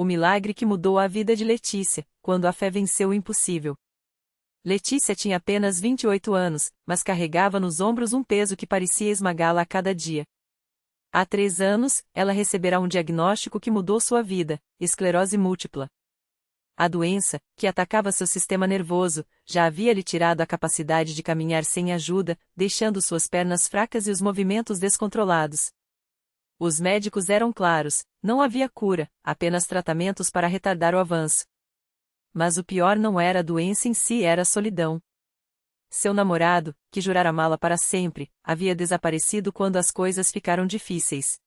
O milagre que mudou a vida de Letícia, quando a fé venceu o impossível. Letícia tinha apenas 28 anos, mas carregava nos ombros um peso que parecia esmagá-la a cada dia. Há 3 anos, ela receberá um diagnóstico que mudou sua vida: esclerose múltipla. A doença, que atacava seu sistema nervoso, já havia lhe tirado a capacidade de caminhar sem ajuda, deixando suas pernas fracas e os movimentos descontrolados. Os médicos eram claros: não havia cura, apenas tratamentos para retardar o avanço. Mas o pior não era a doença em si, era a solidão. Seu namorado, que jurara amá-la para sempre, havia desaparecido quando as coisas ficaram difíceis.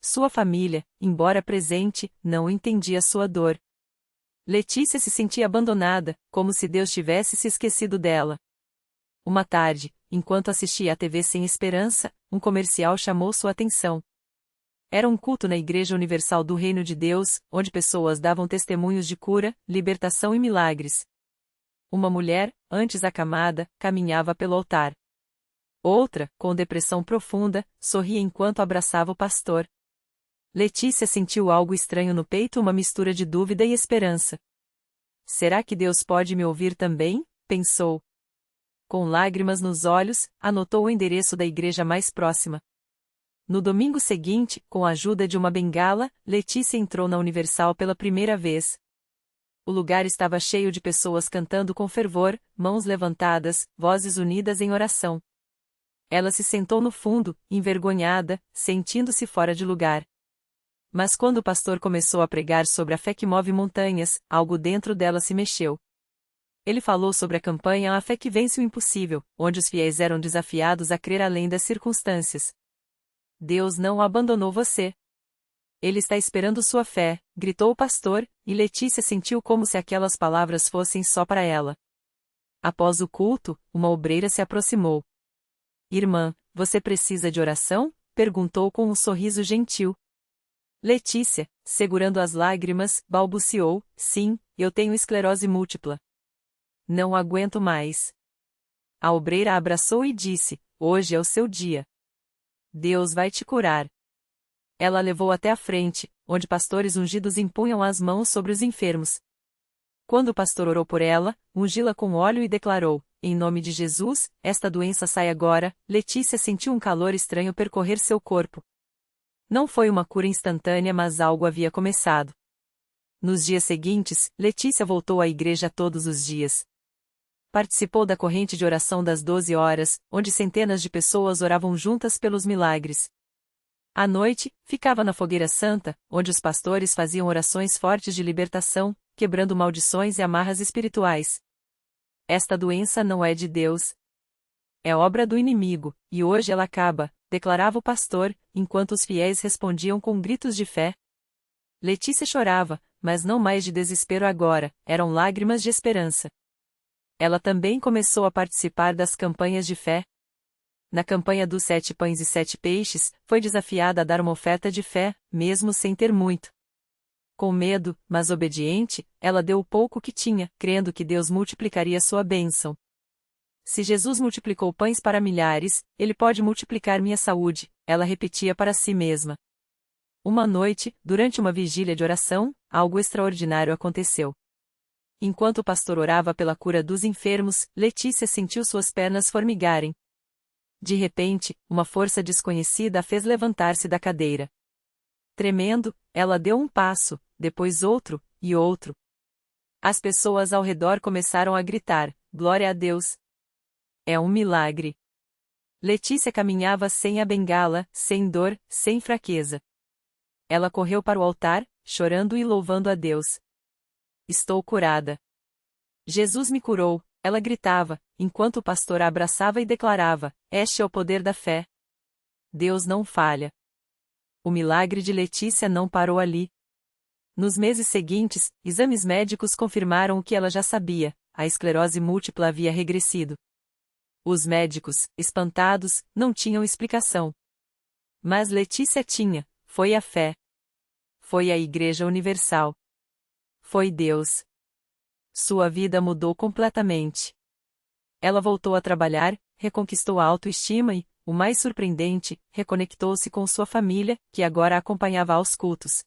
Sua família, embora presente, não entendia sua dor. Letícia se sentia abandonada, como se Deus tivesse se esquecido dela. Uma tarde, enquanto assistia à TV sem esperança, um comercial chamou sua atenção. Era um culto na Igreja Universal do Reino de Deus, onde pessoas davam testemunhos de cura, libertação e milagres. Uma mulher, antes acamada, caminhava pelo altar. Outra, com depressão profunda, sorria enquanto abraçava o pastor. Letícia sentiu algo estranho no peito, uma mistura de dúvida e esperança. Será que Deus pode me ouvir também? Pensou. Com lágrimas nos olhos, anotou o endereço da igreja mais próxima. No domingo seguinte, com a ajuda de uma bengala, Letícia entrou na Universal pela primeira vez. O lugar estava cheio de pessoas cantando com fervor, mãos levantadas, vozes unidas em oração. Ela se sentou no fundo, envergonhada, sentindo-se fora de lugar. Mas quando o pastor começou a pregar sobre a fé que move montanhas, algo dentro dela se mexeu. Ele falou sobre a campanha A Fé que Vence o Impossível, onde os fiéis eram desafiados a crer além das circunstâncias. Deus não abandonou você. Ele está esperando sua fé, gritou o pastor, e Letícia sentiu como se aquelas palavras fossem só para ela. Após o culto, uma obreira se aproximou. Irmã, você precisa de oração? Perguntou com um sorriso gentil. Letícia, segurando as lágrimas, balbuciou: sim, eu tenho esclerose múltipla. Não aguento mais. A obreira a abraçou e disse: hoje é o seu dia. Deus vai te curar. Ela a levou até a frente, onde pastores ungidos impunham as mãos sobre os enfermos. Quando o pastor orou por ela, ungi-la com óleo e declarou: em nome de Jesus, esta doença sai agora. Letícia sentiu um calor estranho percorrer seu corpo. Não foi uma cura instantânea, mas algo havia começado. Nos dias seguintes, Letícia voltou à igreja todos os dias. Participou da corrente de oração das 12 horas, onde centenas de pessoas oravam juntas pelos milagres. À noite, ficava na fogueira santa, onde os pastores faziam orações fortes de libertação, quebrando maldições e amarras espirituais. Esta doença não é de Deus. É obra do inimigo, e hoje ela acaba, declarava o pastor, enquanto os fiéis respondiam com gritos de fé. Letícia chorava, mas não mais de desespero agora, eram lágrimas de esperança. Ela também começou a participar das campanhas de fé. Na campanha dos 7 pães e 7 peixes, foi desafiada a dar uma oferta de fé, mesmo sem ter muito. Com medo, mas obediente, ela deu o pouco que tinha, crendo que Deus multiplicaria sua bênção. Se Jesus multiplicou pães para milhares, Ele pode multiplicar minha saúde, ela repetia para si mesma. Uma noite, durante uma vigília de oração, algo extraordinário aconteceu. Enquanto o pastor orava pela cura dos enfermos, Letícia sentiu suas pernas formigarem. De repente, uma força desconhecida a fez levantar-se da cadeira. Tremendo, ela deu um passo, depois outro, e outro. As pessoas ao redor começaram a gritar: glória a Deus! É um milagre. Letícia caminhava sem a bengala, sem dor, sem fraqueza. Ela correu para o altar, chorando e louvando a Deus. Estou curada. Jesus me curou, ela gritava, enquanto o pastor a abraçava e declarava: este é o poder da fé. Deus não falha. O milagre de Letícia não parou ali. Nos meses seguintes, exames médicos confirmaram o que ela já sabia: a esclerose múltipla havia regressido. Os médicos, espantados, não tinham explicação. Mas Letícia tinha: foi a fé. Foi a Igreja Universal. Foi Deus. Sua vida mudou completamente. Ela voltou a trabalhar, reconquistou a autoestima e, o mais surpreendente, reconectou-se com sua família, que agora a acompanhava aos cultos.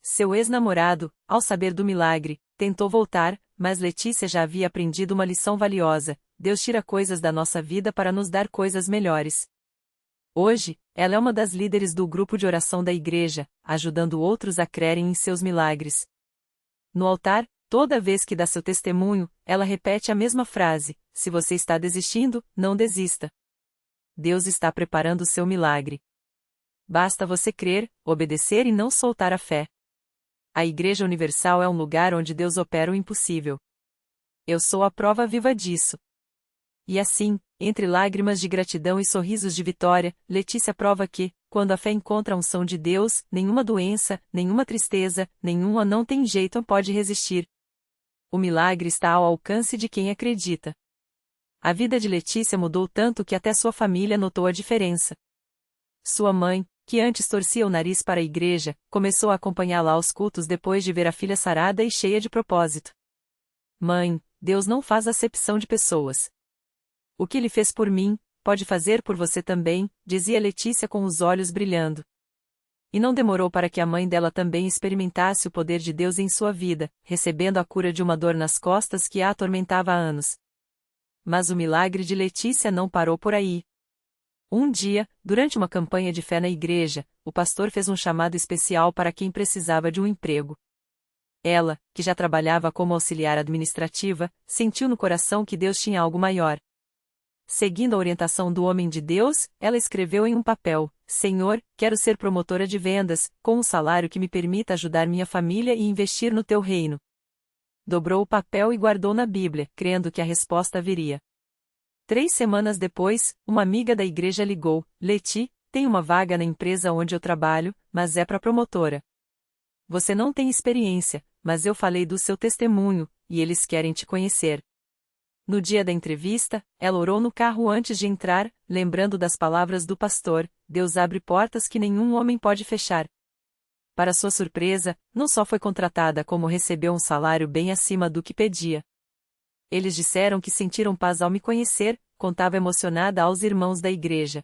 Seu ex-namorado, ao saber do milagre, tentou voltar, mas Letícia já havia aprendido uma lição valiosa: Deus tira coisas da nossa vida para nos dar coisas melhores. Hoje, ela é uma das líderes do grupo de oração da igreja, ajudando outros a crerem em seus milagres. No altar, toda vez que dá seu testemunho, ela repete a mesma frase: se você está desistindo, não desista. Deus está preparando o seu milagre. Basta você crer, obedecer e não soltar a fé. A Igreja Universal é um lugar onde Deus opera o impossível. Eu sou a prova viva disso. E assim, entre lágrimas de gratidão e sorrisos de vitória, Letícia prova que, quando a fé encontra a unção de Deus, nenhuma doença, nenhuma tristeza, nenhuma não tem jeito pode resistir. O milagre está ao alcance de quem acredita. A vida de Letícia mudou tanto que até sua família notou a diferença. Sua mãe, que antes torcia o nariz para a igreja, começou a acompanhá-la aos cultos depois de ver a filha sarada e cheia de propósito. Mãe, Deus não faz acepção de pessoas. O que ele fez por mim, pode fazer por você também, dizia Letícia com os olhos brilhando. E não demorou para que a mãe dela também experimentasse o poder de Deus em sua vida, recebendo a cura de uma dor nas costas que a atormentava há anos. Mas o milagre de Letícia não parou por aí. Um dia, durante uma campanha de fé na igreja, o pastor fez um chamado especial para quem precisava de um emprego. Ela, que já trabalhava como auxiliar administrativa, sentiu no coração que Deus tinha algo maior. Seguindo a orientação do homem de Deus, ela escreveu em um papel: Senhor, quero ser promotora de vendas, com um salário que me permita ajudar minha família e investir no teu reino. Dobrou o papel e guardou na Bíblia, crendo que a resposta viria. 3 semanas depois, uma amiga da igreja ligou: Leti, tem uma vaga na empresa onde eu trabalho, mas é para promotora. Você não tem experiência, mas eu falei do seu testemunho, e eles querem te conhecer. No dia da entrevista, ela orou no carro antes de entrar, lembrando das palavras do pastor: Deus abre portas que nenhum homem pode fechar. Para sua surpresa, não só foi contratada como recebeu um salário bem acima do que pedia. Eles disseram que sentiram paz ao me conhecer, contava emocionada aos irmãos da igreja.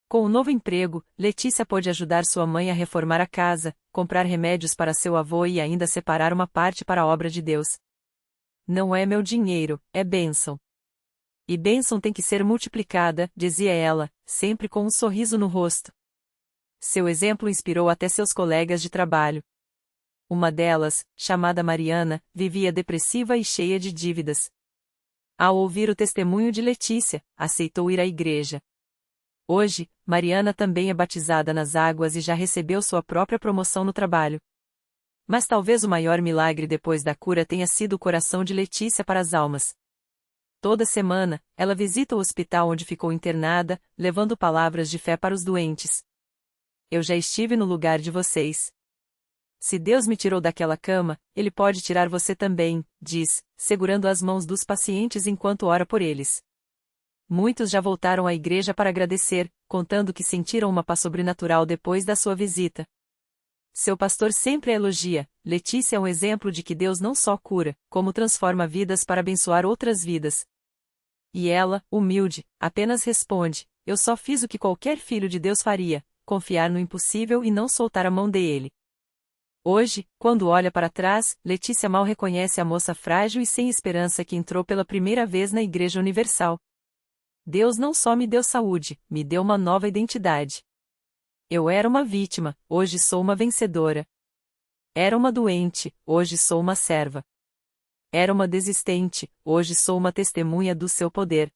Com o novo emprego, Letícia pôde ajudar sua mãe a reformar a casa, comprar remédios para seu avô e ainda separar uma parte para a obra de Deus. Não é meu dinheiro, é bênção. E bênção tem que ser multiplicada, dizia ela, sempre com um sorriso no rosto. Seu exemplo inspirou até seus colegas de trabalho. Uma delas, chamada Mariana, vivia depressiva e cheia de dívidas. Ao ouvir o testemunho de Letícia, aceitou ir à igreja. Hoje, Mariana também é batizada nas águas e já recebeu sua própria promoção no trabalho. Mas talvez o maior milagre depois da cura tenha sido o coração de Letícia para as almas. Toda semana, ela visita o hospital onde ficou internada, levando palavras de fé para os doentes. Eu já estive no lugar de vocês. Se Deus me tirou daquela cama, Ele pode tirar você também, diz, segurando as mãos dos pacientes enquanto ora por eles. Muitos já voltaram à igreja para agradecer, contando que sentiram uma paz sobrenatural depois da sua visita. Seu pastor sempre a elogia: Letícia é um exemplo de que Deus não só cura, como transforma vidas para abençoar outras vidas. E ela, humilde, apenas responde: eu só fiz o que qualquer filho de Deus faria, confiar no impossível e não soltar a mão dele. Hoje, quando olha para trás, Letícia mal reconhece a moça frágil e sem esperança que entrou pela primeira vez na Igreja Universal. Deus não só me deu saúde, me deu uma nova identidade. Eu era uma vítima, hoje sou uma vencedora. Era uma doente, hoje sou uma serva. Era uma desistente, hoje sou uma testemunha do seu poder.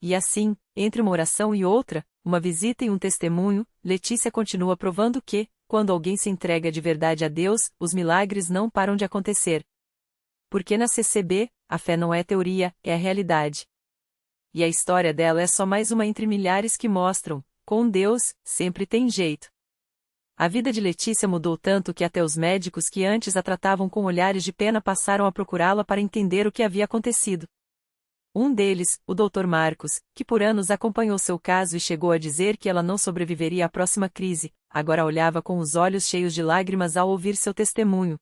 E assim, entre uma oração e outra, uma visita e um testemunho, Letícia continua provando que, quando alguém se entrega de verdade a Deus, os milagres não param de acontecer. Porque na CCB, a fé não é teoria, é a realidade. E a história dela é só mais uma entre milhares que mostram: com Deus, sempre tem jeito. A vida de Letícia mudou tanto que até os médicos que antes a tratavam com olhares de pena passaram a procurá-la para entender o que havia acontecido. Um deles, o Dr. Marcos, que por anos acompanhou seu caso e chegou a dizer que ela não sobreviveria à próxima crise, agora olhava com os olhos cheios de lágrimas ao ouvir seu testemunho.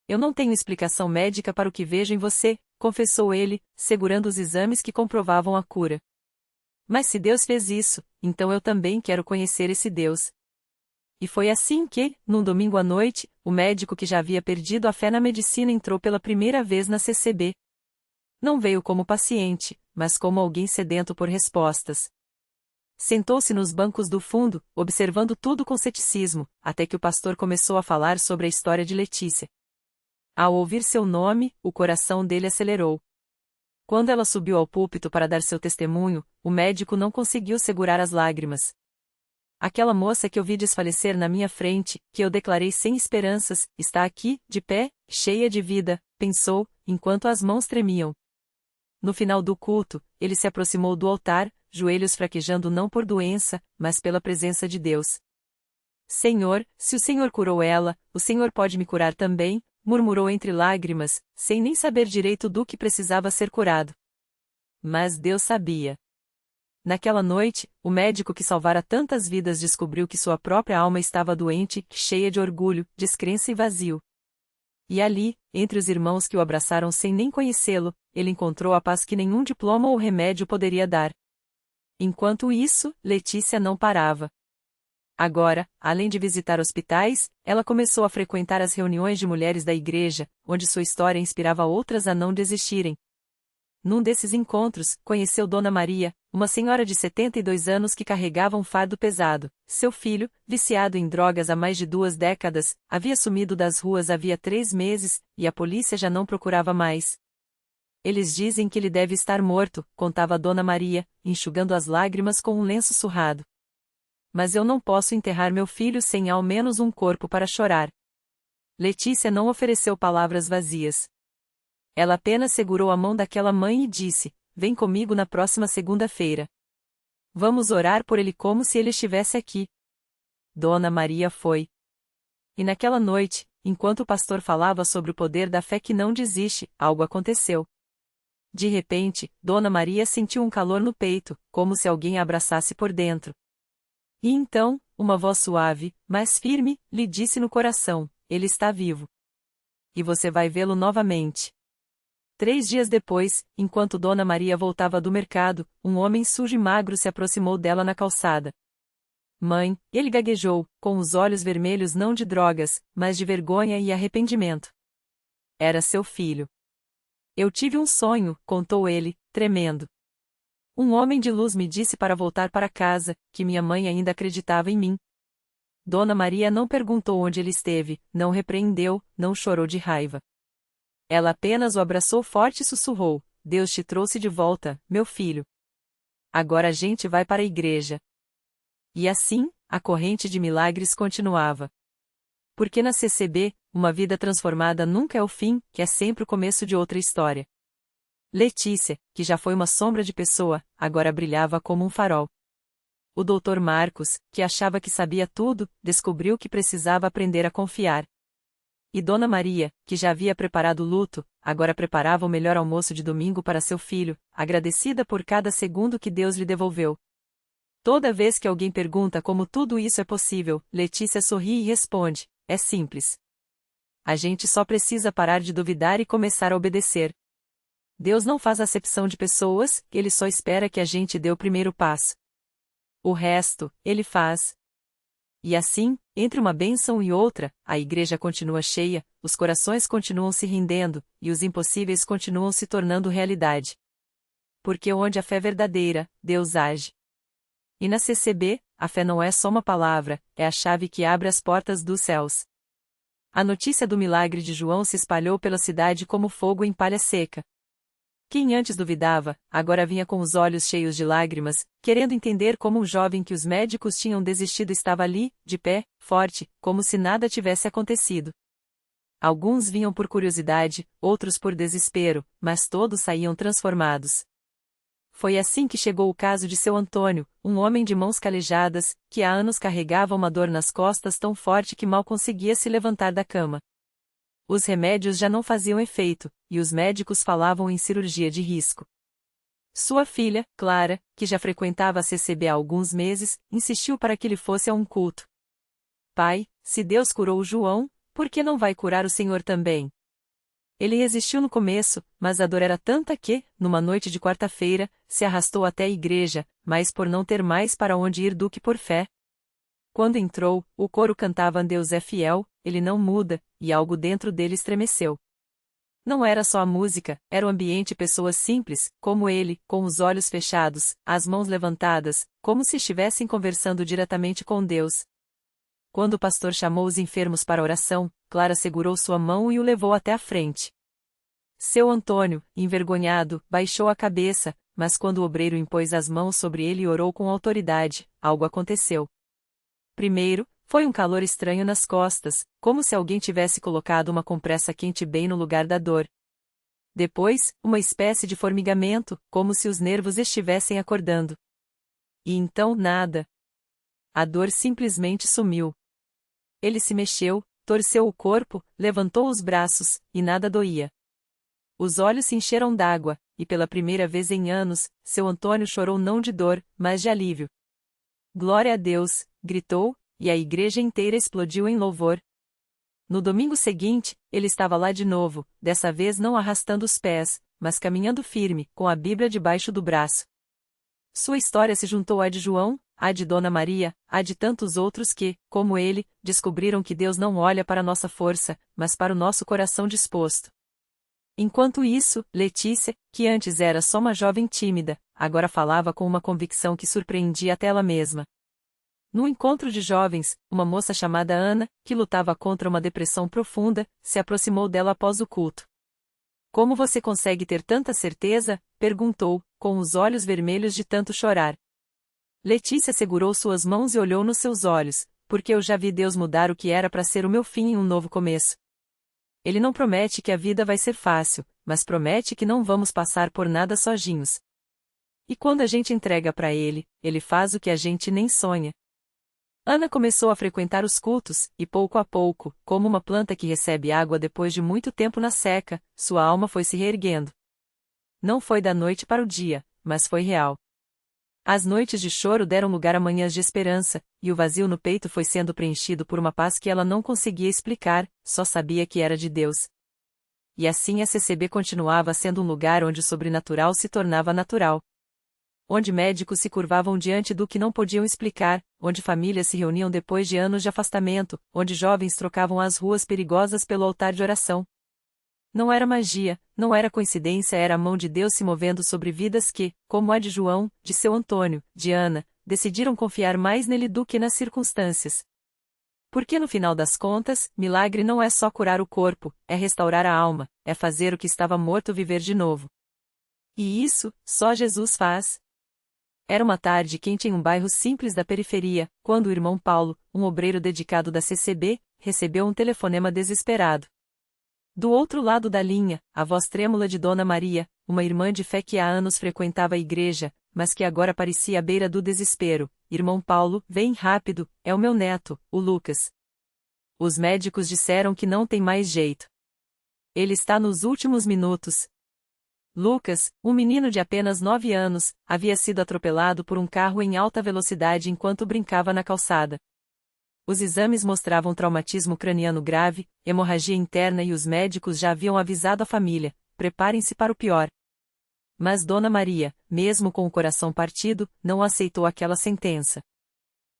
Eu não tenho explicação médica para o que vejo em você, confessou ele, segurando os exames que comprovavam a cura. Mas se Deus fez isso, então eu também quero conhecer esse Deus. E foi assim que, num domingo à noite, o médico que já havia perdido a fé na medicina entrou pela primeira vez na CCB. Não veio como paciente, mas como alguém sedento por respostas. Sentou-se nos bancos do fundo, observando tudo com ceticismo, até que o pastor começou a falar sobre a história de Letícia. Ao ouvir seu nome, o coração dele acelerou. Quando ela subiu ao púlpito para dar seu testemunho, o médico não conseguiu segurar as lágrimas. Aquela moça que eu vi desfalecer na minha frente, que eu declarei sem esperanças, está aqui, de pé, cheia de vida, pensou, enquanto as mãos tremiam. No final do culto, ele se aproximou do altar, joelhos fraquejando não por doença, mas pela presença de Deus. Senhor, se o Senhor curou ela, o Senhor pode me curar também, murmurou entre lágrimas, sem nem saber direito do que precisava ser curado. Mas Deus sabia. Naquela noite, o médico que salvara tantas vidas descobriu que sua própria alma estava doente, cheia de orgulho, descrença e vazio. E ali, entre os irmãos que o abraçaram sem nem conhecê-lo, ele encontrou a paz que nenhum diploma ou remédio poderia dar. Enquanto isso, Letícia não parava. Agora, além de visitar hospitais, ela começou a frequentar as reuniões de mulheres da igreja, onde sua história inspirava outras a não desistirem. Num desses encontros, conheceu Dona Maria, uma senhora de 72 anos que carregava um fardo pesado. Seu filho, viciado em drogas há mais de 2 décadas, havia sumido das ruas havia 3 meses, e a polícia já não procurava mais. Eles dizem que ele deve estar morto, contava Dona Maria, enxugando as lágrimas com um lenço surrado. Mas eu não posso enterrar meu filho sem ao menos um corpo para chorar. Letícia não ofereceu palavras vazias. Ela apenas segurou a mão daquela mãe e disse: "Vem comigo na próxima segunda-feira. Vamos orar por ele como se ele estivesse aqui." Dona Maria foi. E naquela noite, enquanto o pastor falava sobre o poder da fé que não desiste, algo aconteceu. De repente, Dona Maria sentiu um calor no peito, como se alguém a abraçasse por dentro. E então, uma voz suave, mas firme, lhe disse no coração: "Ele está vivo. E você vai vê-lo novamente." 3 dias depois, enquanto Dona Maria voltava do mercado, um homem sujo e magro se aproximou dela na calçada. "Mãe", ele gaguejou, com os olhos vermelhos não de drogas, mas de vergonha e arrependimento. Era seu filho. "Eu tive um sonho", contou ele, tremendo. "Um homem de luz me disse para voltar para casa, que minha mãe ainda acreditava em mim." Dona Maria não perguntou onde ele esteve, não repreendeu, não chorou de raiva. Ela apenas o abraçou forte e sussurrou: "Deus te trouxe de volta, meu filho. Agora a gente vai para a igreja." E assim, a corrente de milagres continuava. Porque na CCB, uma vida transformada nunca é o fim, que é sempre o começo de outra história. Letícia, que já foi uma sombra de pessoa, agora brilhava como um farol. O Dr. Marcos, que achava que sabia tudo, descobriu que precisava aprender a confiar. E Dona Maria, que já havia preparado o luto, agora preparava o melhor almoço de domingo para seu filho, agradecida por cada segundo que Deus lhe devolveu. Toda vez que alguém pergunta como tudo isso é possível, Letícia sorri e responde: "É simples. A gente só precisa parar de duvidar e começar a obedecer. Deus não faz acepção de pessoas, ele só espera que a gente dê o primeiro passo. O resto, ele faz." E assim, entre uma bênção e outra, a igreja continua cheia, os corações continuam se rendendo, e os impossíveis continuam se tornando realidade. Porque onde a fé é verdadeira, Deus age. E na CCB, a fé não é só uma palavra, é a chave que abre as portas dos céus. A notícia do milagre de João se espalhou pela cidade como fogo em palha seca. Quem antes duvidava, agora vinha com os olhos cheios de lágrimas, querendo entender como um jovem que os médicos tinham desistido estava ali, de pé, forte, como se nada tivesse acontecido. Alguns vinham por curiosidade, outros por desespero, mas todos saíam transformados. Foi assim que chegou o caso de seu Antônio, um homem de mãos calejadas, que há anos carregava uma dor nas costas tão forte que mal conseguia se levantar da cama. Os remédios já não faziam efeito, e os médicos falavam em cirurgia de risco. Sua filha, Clara, que já frequentava a CCB há alguns meses, insistiu para que ele fosse a um culto. "Pai, se Deus curou o João, por que não vai curar o Senhor também?" Ele resistiu no começo, mas a dor era tanta que, numa noite de quarta-feira, se arrastou até a igreja, mais por não ter mais para onde ir do que por fé. Quando entrou, o coro cantava Deus é fiel, ele não muda, e algo dentro dele estremeceu. Não era só a música, era o ambiente e pessoas simples, como ele, com os olhos fechados, as mãos levantadas, como se estivessem conversando diretamente com Deus. Quando o pastor chamou os enfermos para oração, Clara segurou sua mão e o levou até a frente. Seu Antônio, envergonhado, baixou a cabeça, mas quando o obreiro impôs as mãos sobre ele e orou com autoridade, algo aconteceu. Primeiro, foi um calor estranho nas costas, como se alguém tivesse colocado uma compressa quente bem no lugar da dor. Depois, uma espécie de formigamento, como se os nervos estivessem acordando. E então nada. A dor simplesmente sumiu. Ele se mexeu, torceu o corpo, levantou os braços, e nada doía. Os olhos se encheram d'água, e pela primeira vez em anos, seu Antônio chorou não de dor, mas de alívio. Glória a Deus, gritou, e a igreja inteira explodiu em louvor. No domingo seguinte, ele estava lá de novo, dessa vez não arrastando os pés, mas caminhando firme, com a Bíblia debaixo do braço. Sua história se juntou à de João, à de Dona Maria, à de tantos outros que, como ele, descobriram que Deus não olha para nossa força, mas para o nosso coração disposto. Enquanto isso, Letícia, que antes era só uma jovem tímida, agora falava com uma convicção que surpreendia até ela mesma. No encontro de jovens, uma moça chamada Ana, que lutava contra uma depressão profunda, se aproximou dela após o culto. Como você consegue ter tanta certeza? Perguntou, com os olhos vermelhos de tanto chorar. Letícia segurou suas mãos e olhou nos seus olhos, porque eu já vi Deus mudar o que era para ser o meu fim em um novo começo. Ele não promete que a vida vai ser fácil, mas promete que não vamos passar por nada sozinhos. E quando a gente entrega para ele, ele faz o que a gente nem sonha. Ana começou a frequentar os cultos, e pouco a pouco, como uma planta que recebe água depois de muito tempo na seca, sua alma foi se reerguendo. Não foi da noite para o dia, mas foi real. As noites de choro deram lugar a manhãs de esperança, e o vazio no peito foi sendo preenchido por uma paz que ela não conseguia explicar, só sabia que era de Deus. E assim a CCB continuava sendo um lugar onde o sobrenatural se tornava natural. Onde médicos se curvavam diante do que não podiam explicar, onde famílias se reuniam depois de anos de afastamento, onde jovens trocavam as ruas perigosas pelo altar de oração. Não era magia, não era coincidência, era a mão de Deus se movendo sobre vidas que, como a de João, de seu Antônio, de Ana, decidiram confiar mais nele do que nas circunstâncias. Porque no final das contas, milagre não é só curar o corpo, é restaurar a alma, é fazer o que estava morto viver de novo. E isso, só Jesus faz. Era uma tarde quente em um bairro simples da periferia, quando o irmão Paulo, um obreiro dedicado da CCB, recebeu um telefonema desesperado. Do outro lado da linha, a voz trêmula de Dona Maria, uma irmã de fé que há anos frequentava a igreja, mas que agora parecia à beira do desespero. Irmão Paulo, vem rápido, é o meu neto, o Lucas. Os médicos disseram que não tem mais jeito. Ele está nos últimos minutos. Lucas, um menino de apenas 9 anos, havia sido atropelado por um carro em alta velocidade enquanto brincava na calçada. Os exames mostravam traumatismo craniano grave, hemorragia interna e os médicos já haviam avisado a família: preparem-se para o pior. Mas Dona Maria, mesmo com o coração partido, não aceitou aquela sentença.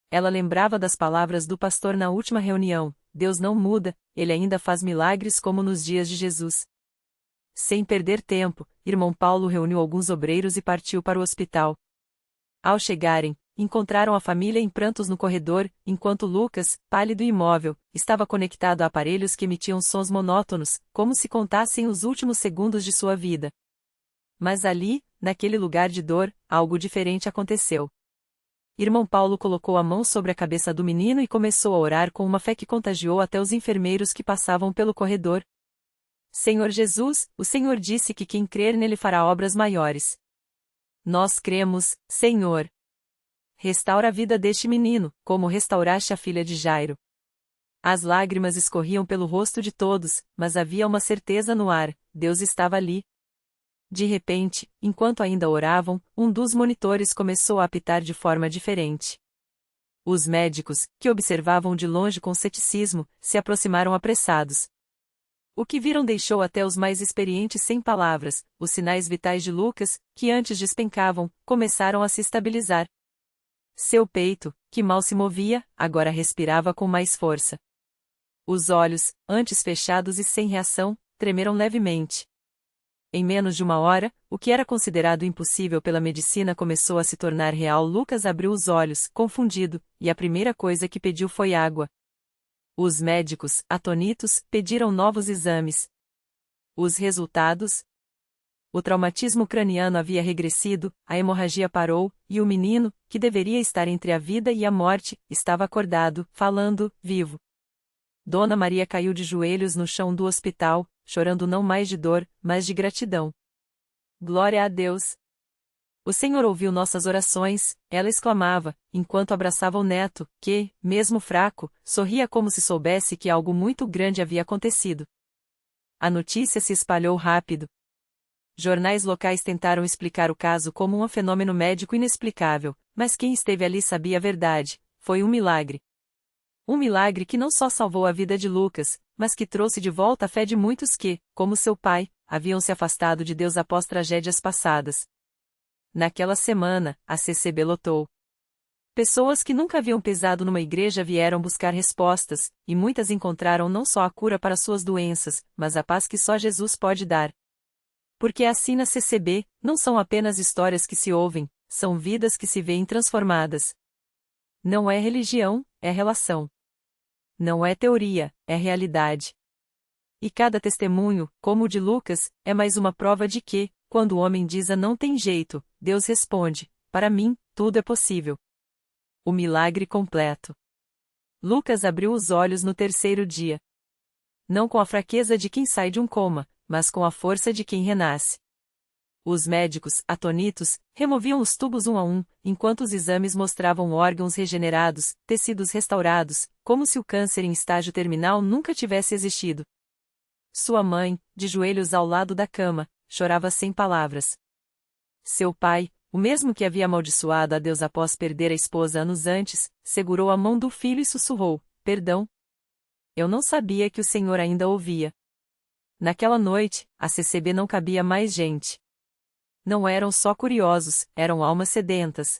Ela lembrava das palavras do pastor na última reunião: Deus não muda, ele ainda faz milagres como nos dias de Jesus. Sem perder tempo, irmão Paulo reuniu alguns obreiros e partiu para o hospital. Ao chegarem, encontraram a família em prantos no corredor, enquanto Lucas, pálido e imóvel, estava conectado a aparelhos que emitiam sons monótonos, como se contassem os últimos segundos de sua vida. Mas ali, naquele lugar de dor, algo diferente aconteceu. Irmão Paulo colocou a mão sobre a cabeça do menino e começou a orar com uma fé que contagiou até os enfermeiros que passavam pelo corredor. Senhor Jesus, o Senhor disse que quem crer nele fará obras maiores. Nós cremos, Senhor. Restaura a vida deste menino, como restauraste a filha de Jairo. As lágrimas escorriam pelo rosto de todos, mas havia uma certeza no ar: Deus estava ali. De repente, enquanto ainda oravam, um dos monitores começou a apitar de forma diferente. Os médicos, que observavam de longe com ceticismo, se aproximaram apressados. O que viram deixou até os mais experientes sem palavras. Os sinais vitais de Lucas, que antes despencavam, começaram a se estabilizar. Seu peito, que mal se movia, agora respirava com mais força. Os olhos, antes fechados e sem reação, tremeram levemente. Em menos de uma hora, o que era considerado impossível pela medicina começou a se tornar real. Lucas abriu os olhos, confundido, e a primeira coisa que pediu foi água. Os médicos, atônitos, pediram novos exames. Os resultados? O traumatismo craniano havia regressido, a hemorragia parou, e o menino, que deveria estar entre a vida e a morte, estava acordado, falando, vivo. Dona Maria caiu de joelhos no chão do hospital, chorando não mais de dor, mas de gratidão. Glória a Deus! O Senhor ouviu nossas orações, ela exclamava, enquanto abraçava o neto, que, mesmo fraco, sorria como se soubesse que algo muito grande havia acontecido. A notícia se espalhou rápido. Jornais locais tentaram explicar o caso como um fenômeno médico inexplicável, mas quem esteve ali sabia a verdade: foi um milagre. Um milagre que não só salvou a vida de Lucas, mas que trouxe de volta a fé de muitos que, como seu pai, haviam se afastado de Deus após tragédias passadas. Naquela semana, a CCB lotou. Pessoas que nunca haviam pisado numa igreja vieram buscar respostas, e muitas encontraram não só a cura para suas doenças, mas a paz que só Jesus pode dar. Porque assim na CCB, não são apenas histórias que se ouvem, são vidas que se veem transformadas. Não é religião, é relação. Não é teoria, é realidade. E cada testemunho, como o de Lucas, é mais uma prova de que, quando o homem diz não tem jeito, Deus responde: para mim, tudo é possível. O milagre completo. Lucas abriu os olhos no terceiro dia. Não com a fraqueza de quem sai de um coma, mas com a força de quem renasce. Os médicos, atônitos, removiam os tubos um a um, enquanto os exames mostravam órgãos regenerados, tecidos restaurados, como se o câncer em estágio terminal nunca tivesse existido. Sua mãe, de joelhos ao lado da cama, chorava sem palavras. Seu pai, o mesmo que havia amaldiçoado a Deus após perder a esposa anos antes, segurou a mão do filho e sussurrou: perdão. Eu não sabia que o Senhor ainda ouvia. Naquela noite, a CCB não cabia mais gente. Não eram só curiosos, eram almas sedentas.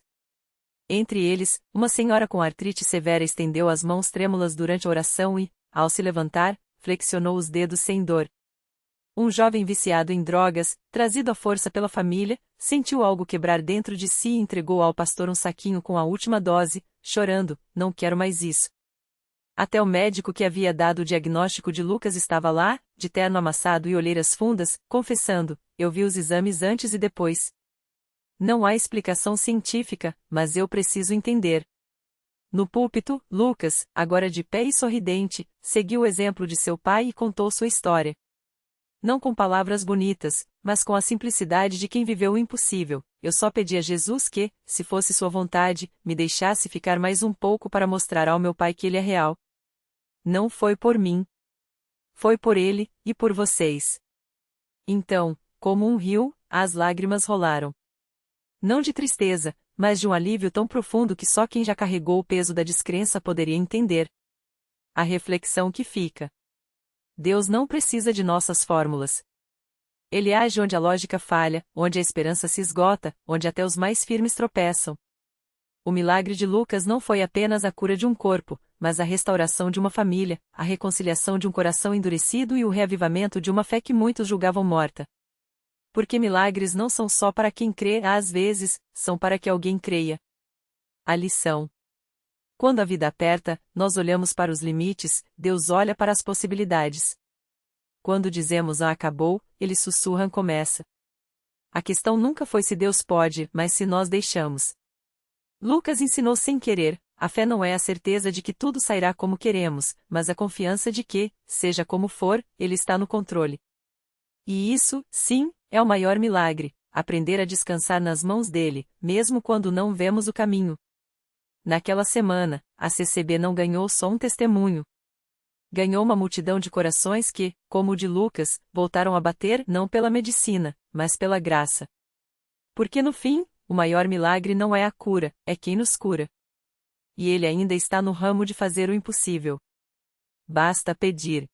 Entre eles, uma senhora com artrite severa estendeu as mãos trêmulas durante a oração e, ao se levantar, flexionou os dedos sem dor. Um jovem viciado em drogas, trazido à força pela família, sentiu algo quebrar dentro de si e entregou ao pastor um saquinho com a última dose, chorando: não quero mais isso. Até o médico que havia dado o diagnóstico de Lucas estava lá, de terno amassado e olheiras fundas, confessando: eu vi os exames antes e depois. Não há explicação científica, mas eu preciso entender. No púlpito, Lucas, agora de pé e sorridente, seguiu o exemplo de seu pai e contou sua história. Não com palavras bonitas, mas com a simplicidade de quem viveu o impossível: eu só pedi a Jesus que, se fosse sua vontade, me deixasse ficar mais um pouco para mostrar ao meu pai que ele é real. Não foi por mim. Foi por ele, e por vocês. Então, como um rio, as lágrimas rolaram. Não de tristeza, mas de um alívio tão profundo que só quem já carregou o peso da descrença poderia entender. A reflexão que fica: Deus não precisa de nossas fórmulas. Ele age onde a lógica falha, onde a esperança se esgota, onde até os mais firmes tropeçam. O milagre de Lucas não foi apenas a cura de um corpo, mas a restauração de uma família, a reconciliação de um coração endurecido e o reavivamento de uma fé que muitos julgavam morta. Porque milagres não são só para quem crê, às vezes, são para que alguém creia. A lição: quando a vida aperta, nós olhamos para os limites, Deus olha para as possibilidades. Quando dizemos acabou, ele sussurra começa. A questão nunca foi se Deus pode, mas se nós deixamos. Lucas ensinou sem querer: a fé não é a certeza de que tudo sairá como queremos, mas a confiança de que, seja como for, ele está no controle. E isso, sim, é o maior milagre: aprender a descansar nas mãos dele, mesmo quando não vemos o caminho. Naquela semana, a CCB não ganhou só um testemunho. Ganhou uma multidão de corações que, como o de Lucas, voltaram a bater não pela medicina, mas pela graça. Porque no fim, o maior milagre não é a cura, é quem nos cura. E ele ainda está no ramo de fazer o impossível. Basta pedir.